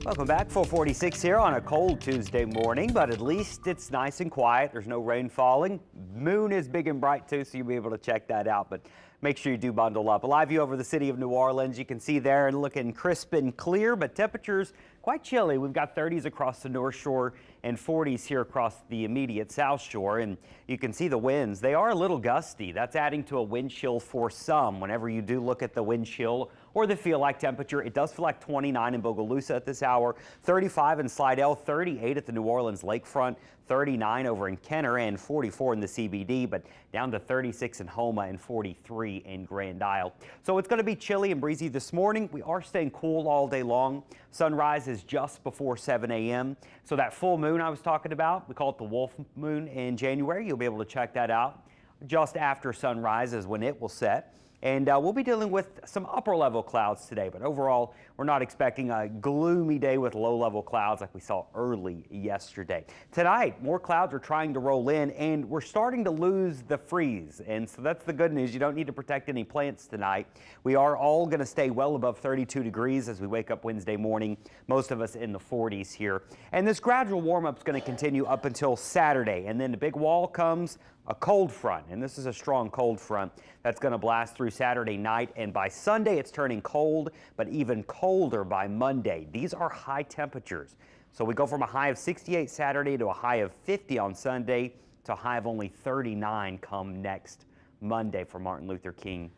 Welcome back. 446 here on a cold Tuesday morning, but at least it's nice and quiet. There's no rain falling. Moon is big and bright too, so you'll be able to check that out. But make sure you do bundle up. A live view over the city of New Orleans. You can see there looking crisp and clear, but temperatures quite chilly. We've got 30s across the North Shore and 40s here across the immediate South Shore. And you can see the winds. They are a little gusty. That's adding to a wind chill for some. Whenever you do look at the wind chill or the feel like temperature, it does feel like 29 in Bogalusa at this hour, 35 in Slidell, 38 at the New Orleans lakefront, 39 over in Kenner, and 44 in the CBD, but down to 36 in Houma and 43 in Grand Isle. So it's going to be chilly and breezy this morning. We are staying cool all day long. Sunrise is just before 7 a.m. So that full moon I was talking about, we call it the wolf moon in January. You'll be able to check that out. Just after sunrise is when it will set. And we'll be dealing with some upper level clouds today, but overall, we're not expecting a gloomy day with low level clouds like we saw early yesterday. Tonight, more clouds are trying to roll in and we're starting to lose the freeze. And so that's the good news. You don't need to protect any plants tonight. We are all going to stay well above 32 degrees as we wake up Wednesday morning, most of us in the 40s here. And this gradual warm up is going to continue up until Saturday. And then the big wall comes, a cold front, and this is a strong cold front that's going to blast through Saturday night, and by Sunday it's turning cold, but even colder by Monday. These are high temperatures. So we go from a high of 68 Saturday to a high of 50 on Sunday to a high of only 39 come next Monday for Martin Luther King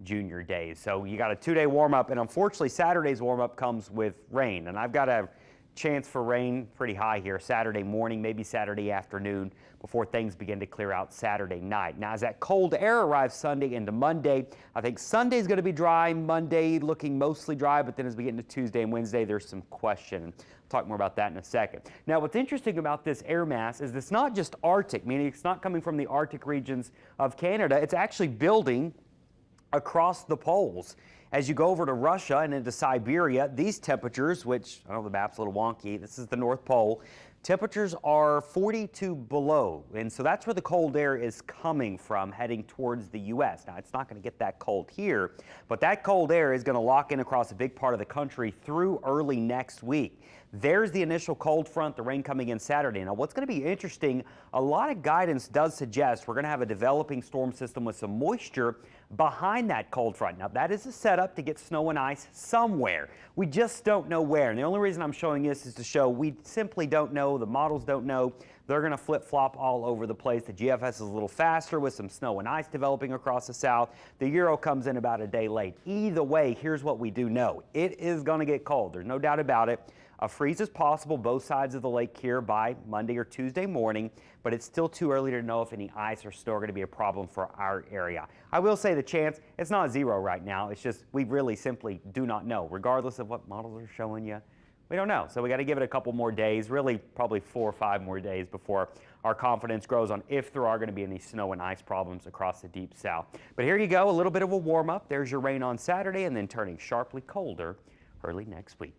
Jr. Day. So you got a 2-day warm up, and unfortunately Saturday's warm up comes with rain, and I've got a chance for rain pretty high here Saturday morning, maybe Saturday afternoon before things begin to clear out Saturday night. Now, as that cold air arrives Sunday into Monday, I think Sunday's going to be dry, Monday looking mostly dry, but then as we get into Tuesday and Wednesday, there's some question. I'll talk more about that in a second. Now, what's interesting about this air mass is it's not just Arctic, meaning it's not coming from the Arctic regions of Canada. It's actually building across the poles. As you go over to Russia and into Siberia, these temperatures, which I know the map's a little wonky, this is the North Pole, temperatures are 42 below. And so that's where the cold air is coming from, heading towards the U.S. Now, it's not going to get that cold here, but that cold air is going to lock in across a big part of the country through early next week. There's the initial cold front, the rain coming in Saturday. Now, what's going to be interesting, a lot of guidance does suggest we're going to have a developing storm system with some moisture behind that cold front. Now, that is a setup to get snow and ice somewhere. We just don't know where. And the only reason I'm showing this is to show we simply don't know. The models don't know. They're going to flip-flop all over the place. The GFS is a little faster with some snow and ice developing across the south. The Euro comes in about a day late. Either way, here's what we do know. It is going to get cold. There's no doubt about it. A freeze is possible both sides of the lake here by Monday or Tuesday morning, but it's still too early to know if any ice or snow are going to be a problem for our area. I will say the chance, it's not zero right now. It's just we really simply do not know. Regardless of what models are showing you, we don't know. So we got to give it a couple more days, really probably 4 or 5 more days before our confidence grows on if there are going to be any snow and ice problems across the deep south. But here you go, a little bit of a warm up. There's your rain on Saturday and then turning sharply colder early next week.